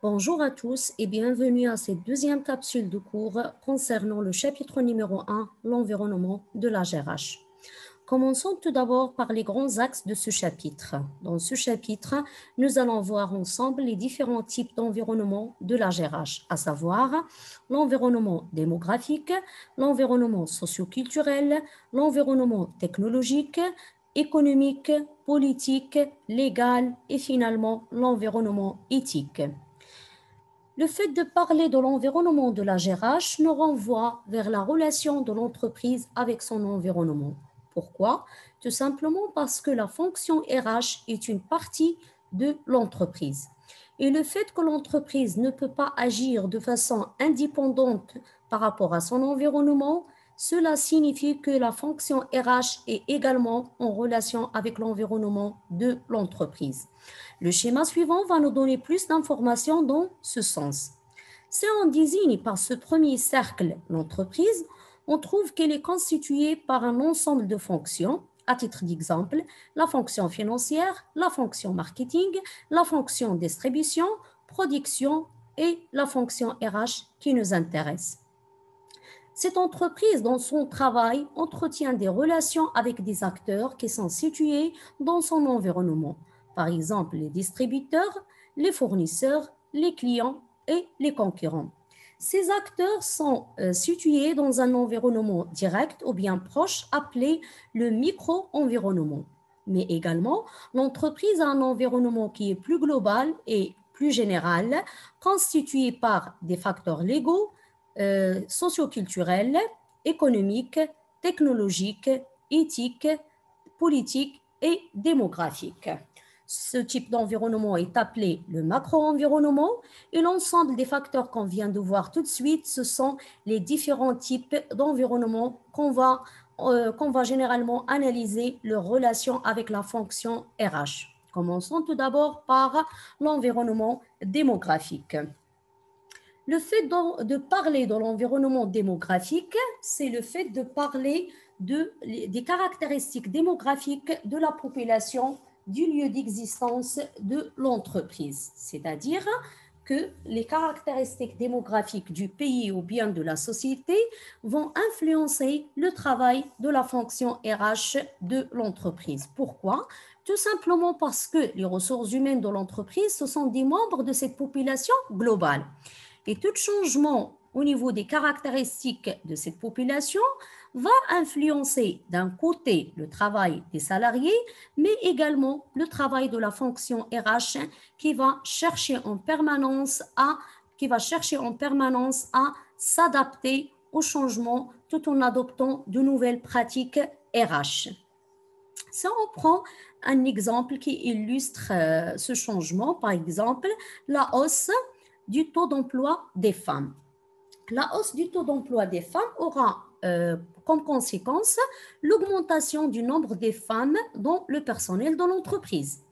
Bonjour à tous et bienvenue à cette deuxième capsule de cours concernant le chapitre numéro 1, l'environnement de la GRH. Commençons tout d'abord par les grands axes de ce chapitre. Dans ce chapitre, nous allons voir ensemble les différents types d'environnement de la GRH, à savoir l'environnement démographique, l'environnement socio-culturel, l'environnement technologique, économique, politique, légal et finalement l'environnement éthique. Le fait de parler de l'environnement de la GRH nous renvoie vers la relation de l'entreprise avec son environnement. Pourquoi? Tout simplement parce que la fonction RH est une partie de l'entreprise. Et le fait que l'entreprise ne peut pas agir de façon indépendante par rapport à son environnement, cela signifie que la fonction RH est également en relation avec l'environnement de l'entreprise. Le schéma suivant va nous donner plus d'informations dans ce sens. Si on désigne par ce premier cercle l'entreprise, on trouve qu'elle est constituée par un ensemble de fonctions. À titre d'exemple, la fonction financière, la fonction marketing, la fonction distribution, production et la fonction RH qui nous intéresse. Cette entreprise, dans son travail, entretient des relations avec des acteurs qui sont situés dans son environnement. Par exemple, les distributeurs, les fournisseurs, les clients et les concurrents. Ces acteurs sont situés dans un environnement direct ou bien proche appelé le micro-environnement. Mais également, l'entreprise a un environnement qui est plus global et plus général, constitué par des facteurs légaux, socioculturelle, économique, technologique, éthique, politique et démographique. Ce type d'environnement est appelé le macro-environnement et l'ensemble des facteurs qu'on vient de voir tout de suite, ce sont les différents types d'environnement qu'on va généralement analyser leur relation avec la fonction RH. Commençons tout d'abord par l'environnement démographique. Le fait de parler de l'environnement démographique, c'est le fait de parler des caractéristiques démographiques de la population du lieu d'existence de l'entreprise. C'est-à-dire que les caractéristiques démographiques du pays ou bien de la société vont influencer le travail de la fonction RH de l'entreprise. Pourquoi? Tout simplement parce que les ressources humaines de l'entreprise, ce sont des membres de cette population globale. Et tout changement au niveau des caractéristiques de cette population va influencer d'un côté le travail des salariés, mais également le travail de la fonction RH qui va chercher en permanence à s'adapter au changement tout en adoptant de nouvelles pratiques RH. Si on prend un exemple qui illustre ce changement, par exemple, la hausse du taux d'emploi des femmes. La hausse du taux d'emploi des femmes aura comme conséquence l'augmentation du nombre des femmes dans le personnel de l'entreprise.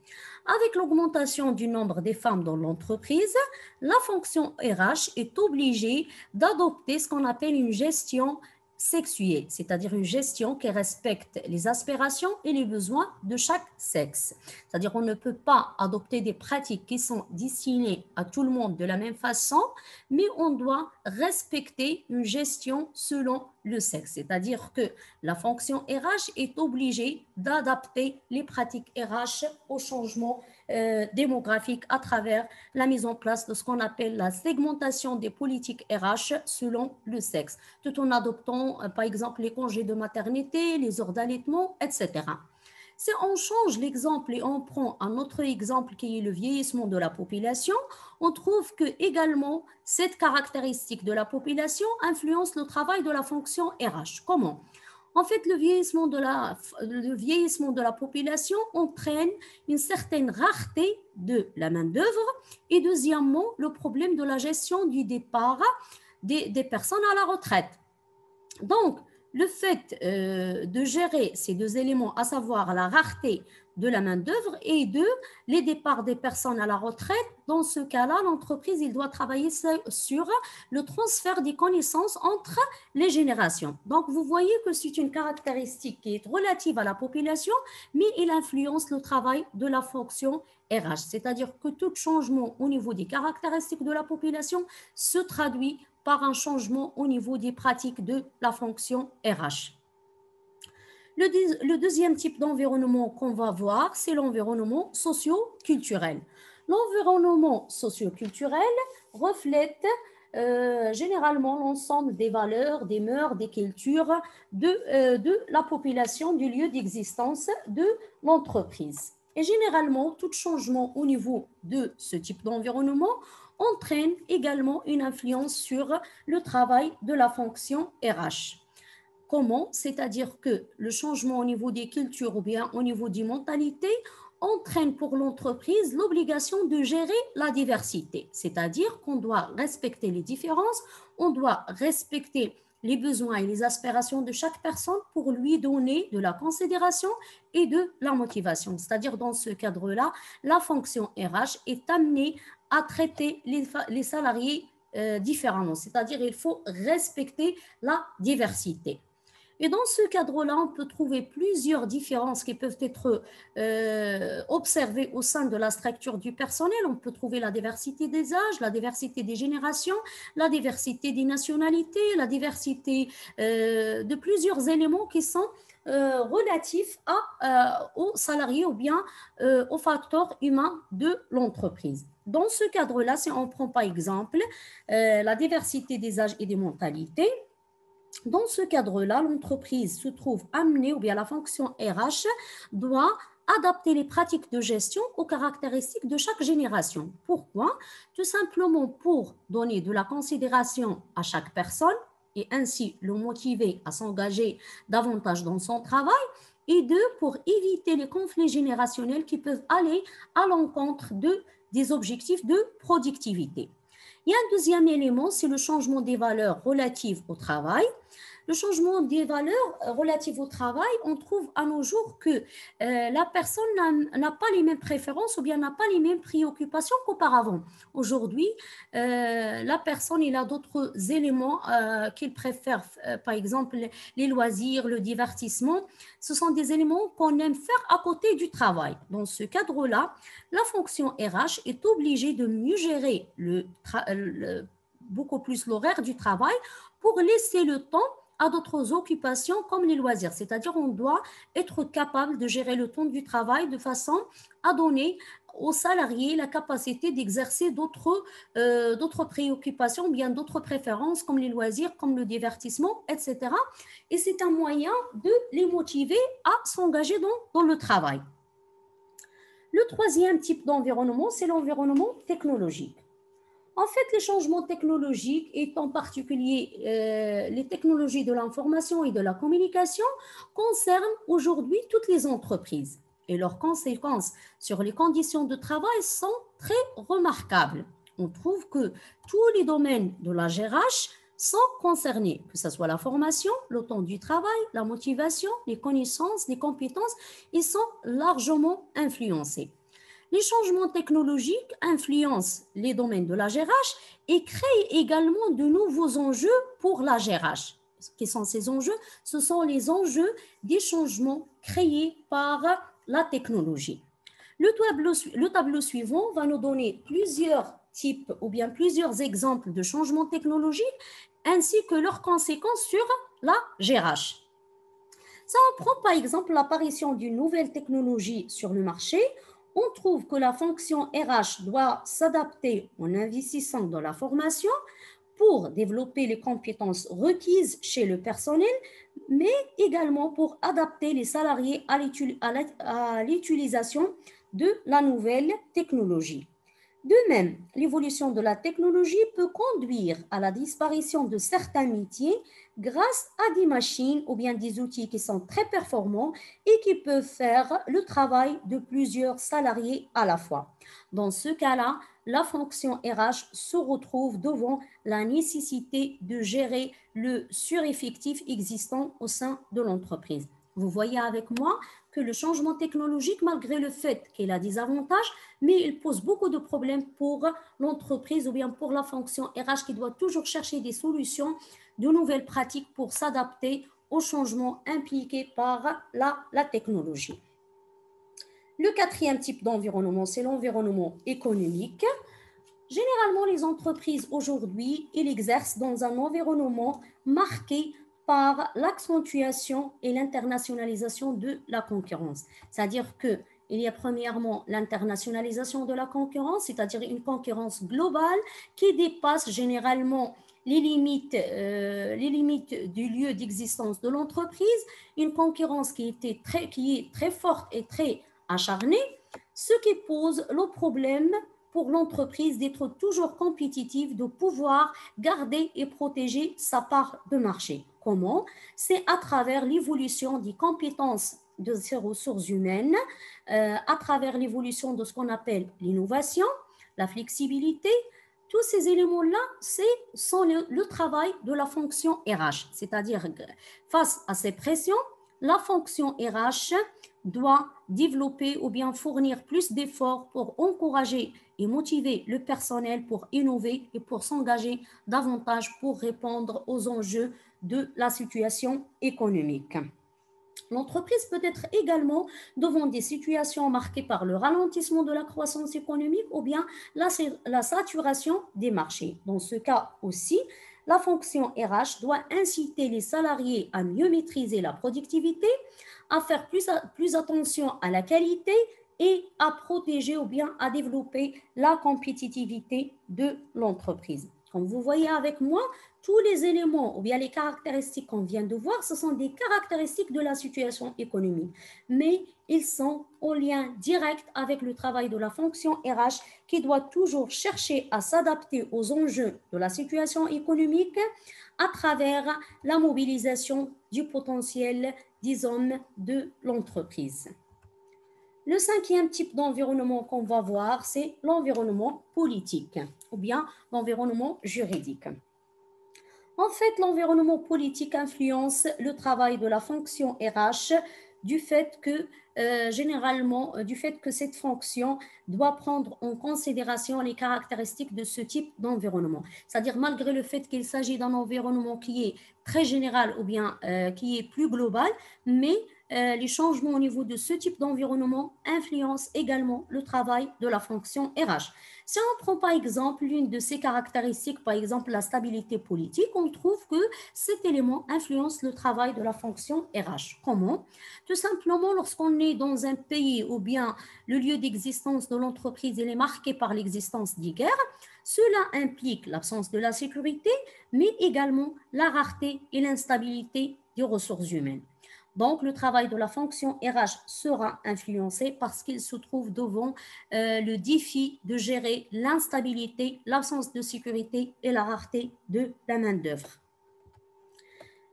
Avec l'augmentation du nombre des femmes dans l'entreprise, la fonction RH est obligée d'adopter ce qu'on appelle une gestion sexuée, c'est-à-dire une gestion qui respecte les aspirations et les besoins de chaque sexe. C'est-à-dire qu'on ne peut pas adopter des pratiques qui sont destinées à tout le monde de la même façon, mais on doit respecter une gestion selon le sexe. C'est-à-dire que la fonction RH est obligée d'adapter les pratiques RH au changement démographique à travers la mise en place de ce qu'on appelle la segmentation des politiques RH selon le sexe, tout en adoptant par exemple les congés de maternité, les heures d'allaitement, etc. Si on change l'exemple et on prend un autre exemple qui est le vieillissement de la population, on trouve que également cette caractéristique de la population influence le travail de la fonction RH. Comment? En fait, le vieillissement de la population entraîne une certaine rareté de la main-d'œuvre et deuxièmement, le problème de la gestion du départ des personnes à la retraite. Donc, le fait de gérer ces deux éléments, à savoir la rareté de la main-d'œuvre et deux, les départs des personnes à la retraite. Dans ce cas-là, l'entreprise il doit travailler sur le transfert des connaissances entre les générations. Donc, vous voyez que c'est une caractéristique qui est relative à la population, mais il influence le travail de la fonction RH. C'est-à-dire que tout changement au niveau des caractéristiques de la population se traduit par un changement au niveau des pratiques de la fonction RH. Le deuxième type d'environnement qu'on va voir, c'est l'environnement socio-culturel. L'environnement socio-culturel reflète généralement l'ensemble des valeurs, des mœurs, des cultures de la population, du lieu d'existence de l'entreprise. Et généralement, tout changement au niveau de ce type d'environnement entraîne également une influence sur le travail de la fonction RH. Comment? C'est-à-dire que le changement au niveau des cultures ou bien au niveau des mentalités entraîne pour l'entreprise l'obligation de gérer la diversité. C'est-à-dire qu'on doit respecter les différences, on doit respecter les besoins et les aspirations de chaque personne pour lui donner de la considération et de la motivation. C'est-à-dire dans ce cadre-là, la fonction RH est amenée à traiter les salariés différemment. C'est-à-dire il faut respecter la diversité. Et dans ce cadre-là, on peut trouver plusieurs différences qui peuvent être observées au sein de la structure du personnel. On peut trouver la diversité des âges, la diversité des générations, la diversité des nationalités, la diversité de plusieurs éléments qui sont relatifs aux salariés ou bien aux facteurs humains de l'entreprise. Dans ce cadre-là, si on prend par exemple la diversité des âges et des mentalités, dans ce cadre-là, l'entreprise se trouve amenée, ou bien la fonction RH doit adapter les pratiques de gestion aux caractéristiques de chaque génération. Pourquoi? Tout simplement pour donner de la considération à chaque personne et ainsi le motiver à s'engager davantage dans son travail, et deux, pour éviter les conflits générationnels qui peuvent aller à l'encontre des objectifs de productivité. Il y a un deuxième élément, c'est le changement des valeurs relatives au travail. Le changement des valeurs relatives au travail, on trouve à nos jours que la personne n'a pas les mêmes préférences ou bien n'a pas les mêmes préoccupations qu'auparavant. Aujourd'hui, la personne il a d'autres éléments qu'il préfère, par exemple les loisirs, le divertissement. Ce sont des éléments qu'on aime faire à côté du travail. Dans ce cadre-là, la fonction RH est obligée de mieux gérer beaucoup plus l'horaire du travail pour laisser le temps à d'autres occupations comme les loisirs. C'est-à-dire on doit être capable de gérer le temps du travail de façon à donner aux salariés la capacité d'exercer d'autres préoccupations, bien d'autres préférences comme les loisirs, comme le divertissement, etc. Et c'est un moyen de les motiver à s'engager dans le travail. Le troisième type d'environnement, c'est l'environnement technologique. En fait, les changements technologiques, et en particulier les technologies de l'information et de la communication, concernent aujourd'hui toutes les entreprises. Et leurs conséquences sur les conditions de travail sont très remarquables. On trouve que tous les domaines de la GRH sont concernés, que ce soit la formation, le temps du travail, la motivation, les connaissances, les compétences, ils sont largement influencés. Les changements technologiques influencent les domaines de la GRH et créent également de nouveaux enjeux pour la GRH. Quels sont ces enjeux? Ce sont les enjeux des changements créés par la technologie. Le tableau suivant va nous donner plusieurs types ou bien plusieurs exemples de changements technologiques ainsi que leurs conséquences sur la GRH. Ça, on prend par exemple l'apparition d'une nouvelle technologie sur le marché. On trouve que la fonction RH doit s'adapter en investissant dans la formation pour développer les compétences requises chez le personnel, mais également pour adapter les salariés à l'utilisation de la nouvelle technologie. De même, l'évolution de la technologie peut conduire à la disparition de certains métiers grâce à des machines ou bien des outils qui sont très performants et qui peuvent faire le travail de plusieurs salariés à la fois. Dans ce cas-là, la fonction RH se retrouve devant la nécessité de gérer le sureffectif existant au sein de l'entreprise. Vous voyez avec moi que le changement technologique, malgré le fait qu'il a des avantages, mais il pose beaucoup de problèmes pour l'entreprise ou bien pour la fonction RH qui doit toujours chercher des solutions, de nouvelles pratiques pour s'adapter aux changements impliqués par la technologie. Le quatrième type d'environnement, c'est l'environnement économique. Généralement, les entreprises aujourd'hui, elles exercent dans un environnement marqué par l'accentuation et l'internationalisation de la concurrence. C'est-à-dire que il y a premièrement l'internationalisation de la concurrence, c'est-à-dire une concurrence globale qui dépasse généralement les limites du lieu d'existence de l'entreprise, une concurrence qui est très forte et très acharnée, ce qui pose le problème pour l'entreprise d'être toujours compétitive, de pouvoir garder et protéger sa part de marché. Comment? C'est à travers l'évolution des compétences de ces ressources humaines, à travers l'évolution de ce qu'on appelle l'innovation, la flexibilité. Tous ces éléments-là, sont le travail de la fonction RH. C'est-à-dire, face à ces pressions, la fonction RH doit développer ou bien fournir plus d'efforts pour encourager et motiver le personnel pour innover et pour s'engager davantage pour répondre aux enjeux de la situation économique. L'entreprise peut être également devant des situations marquées par le ralentissement de la croissance économique ou bien la saturation des marchés. Dans ce cas aussi, la fonction RH doit inciter les salariés à mieux maîtriser la productivité, à faire plus attention à la qualité et à protéger ou bien à développer la compétitivité de l'entreprise. Comme vous voyez avec moi, tous les éléments ou bien les caractéristiques qu'on vient de voir, ce sont des caractéristiques de la situation économique, mais ils sont en lien direct avec le travail de la fonction RH qui doit toujours chercher à s'adapter aux enjeux de la situation économique à travers la mobilisation du potentiel des hommes de l'entreprise. Le cinquième type d'environnement qu'on va voir, c'est l'environnement politique ou bien l'environnement juridique. En fait, l'environnement politique influence le travail de la fonction RH du fait que, du fait que cette fonction doit prendre en considération les caractéristiques de ce type d'environnement. C'est-à-dire, malgré le fait qu'il s'agit d'un environnement qui est très général ou bien qui est plus global, mais les changements au niveau de ce type d'environnement influencent également le travail de la fonction RH. Si on prend par exemple l'une de ces caractéristiques, par exemple la stabilité politique, on trouve que cet élément influence le travail de la fonction RH. Comment? Tout simplement lorsqu'on est dans un pays ou bien le lieu d'existence de l'entreprise est marqué par l'existence des guerres, cela implique l'absence de la sécurité, mais également la rareté et l'instabilité des ressources humaines. Donc, le travail de la fonction RH sera influencé parce qu'il se trouve devant le défi de gérer l'instabilité, l'absence de sécurité et la rareté de la main-d'œuvre.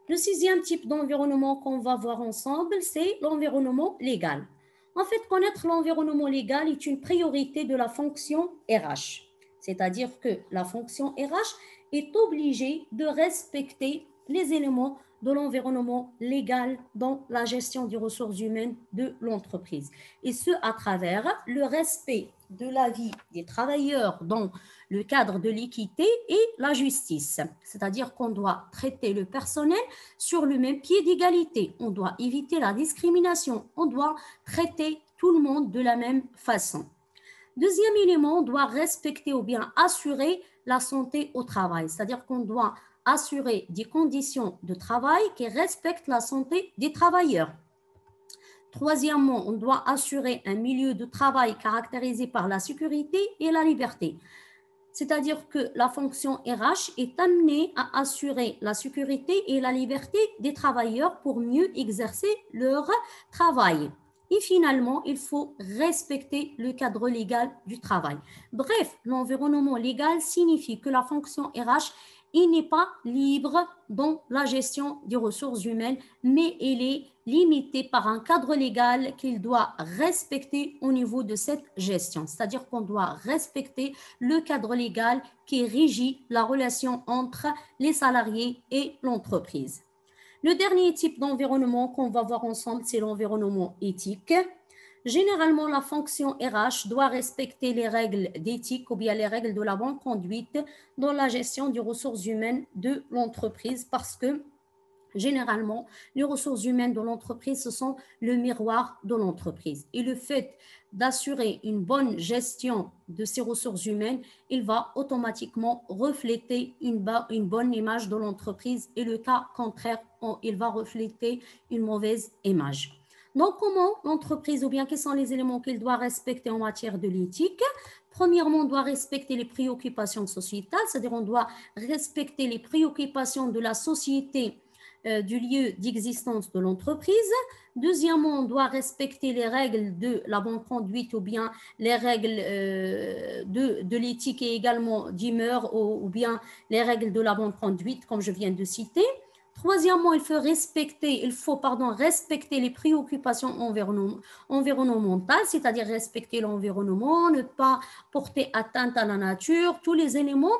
Le sixième type d'environnement qu'on va voir ensemble, c'est l'environnement légal. En fait, connaître l'environnement légal est une priorité de la fonction RH. C'est-à-dire que la fonction RH est obligée de respecter les éléments de l'environnement légal dans la gestion des ressources humaines de l'entreprise. Et ce, à travers le respect de la vie des travailleurs dans le cadre de l'équité et la justice. C'est-à-dire qu'on doit traiter le personnel sur le même pied d'égalité. On doit éviter la discrimination. On doit traiter tout le monde de la même façon. Deuxième élément, on doit respecter ou bien assurer la santé au travail. C'est-à-dire qu'on doit assurer des conditions de travail qui respectent la santé des travailleurs. Troisièmement, on doit assurer un milieu de travail caractérisé par la sécurité et la liberté. C'est-à-dire que la fonction RH est amenée à assurer la sécurité et la liberté des travailleurs pour mieux exercer leur travail. Et finalement, il faut respecter le cadre légal du travail. Bref, l'environnement légal signifie que la fonction RH il n'est pas libre dans la gestion des ressources humaines, mais il est limité par un cadre légal qu'il doit respecter au niveau de cette gestion. C'est-à-dire qu'on doit respecter le cadre légal qui régit la relation entre les salariés et l'entreprise. Le dernier type d'environnement qu'on va voir ensemble, c'est l'environnement éthique. Généralement, la fonction RH doit respecter les règles d'éthique ou bien les règles de la bonne conduite dans la gestion des ressources humaines de l'entreprise parce que généralement, les ressources humaines de l'entreprise, ce sont le miroir de l'entreprise. Et le fait d'assurer une bonne gestion de ces ressources humaines, il va automatiquement refléter une bonne image de l'entreprise et le cas contraire, il va refléter une mauvaise image. Donc, comment l'entreprise ou bien quels sont les éléments qu'il doit respecter en matière de l'éthique? Premièrement, on doit respecter les préoccupations sociétales, c'est-à-dire on doit respecter les préoccupations de la société du lieu d'existence de l'entreprise. Deuxièmement, on doit respecter les règles de la bonne conduite ou bien les règles de l'éthique et également d'humeur ou bien les règles de la bonne conduite, comme je viens de citer. Troisièmement, il faut respecter les préoccupations environnementales, c'est-à-dire respecter l'environnement, ne pas porter atteinte à la nature, tous les éléments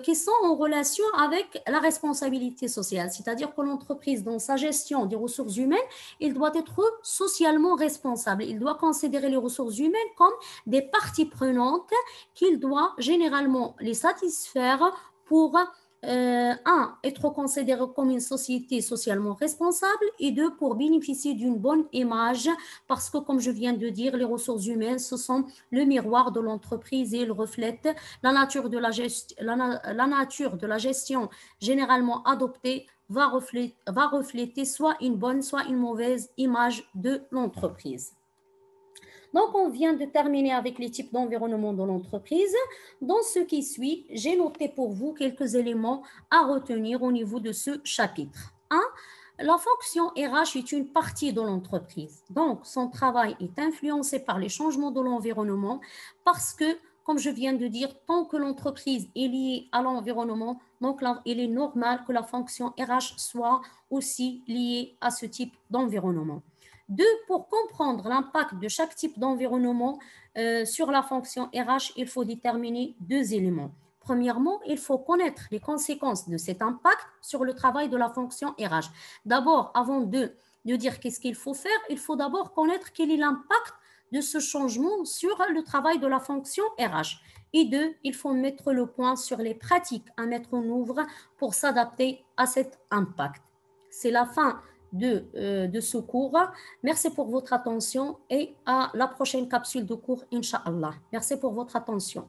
qui sont en relation avec la responsabilité sociale. C'est-à-dire que l'entreprise, dans sa gestion des ressources humaines, il doit être socialement responsable. Il doit considérer les ressources humaines comme des parties prenantes qu'il doit généralement les satisfaire pour être considéré comme une société socialement responsable et deux, pour bénéficier d'une bonne image parce que, comme je viens de dire, les ressources humaines, ce sont le miroir de l'entreprise et ils reflètent la nature de la gestion généralement adoptée va refléter soit une bonne, soit une mauvaise image de l'entreprise. Donc, on vient de terminer avec les types d'environnement de l'entreprise. Dans ce qui suit, j'ai noté pour vous quelques éléments à retenir au niveau de ce chapitre. 1. La fonction RH est une partie de l'entreprise. Donc, son travail est influencé par les changements de l'environnement parce que, comme je viens de dire, tant que l'entreprise est liée à l'environnement, donc là, il est normal que la fonction RH soit aussi liée à ce type d'environnement. Deux, pour comprendre l'impact de chaque type d'environnement sur la fonction RH, il faut déterminer deux éléments. Premièrement, il faut connaître les conséquences de cet impact sur le travail de la fonction RH. D'abord, avant de dire qu'est-ce qu'il faut faire, il faut d'abord connaître quel est l'impact de ce changement sur le travail de la fonction RH. Et deux, il faut mettre le point sur les pratiques à mettre en œuvre pour s'adapter à cet impact. C'est la fin de ce cours. Merci pour votre attention et à la prochaine capsule de cours, Inch'Allah. Merci pour votre attention.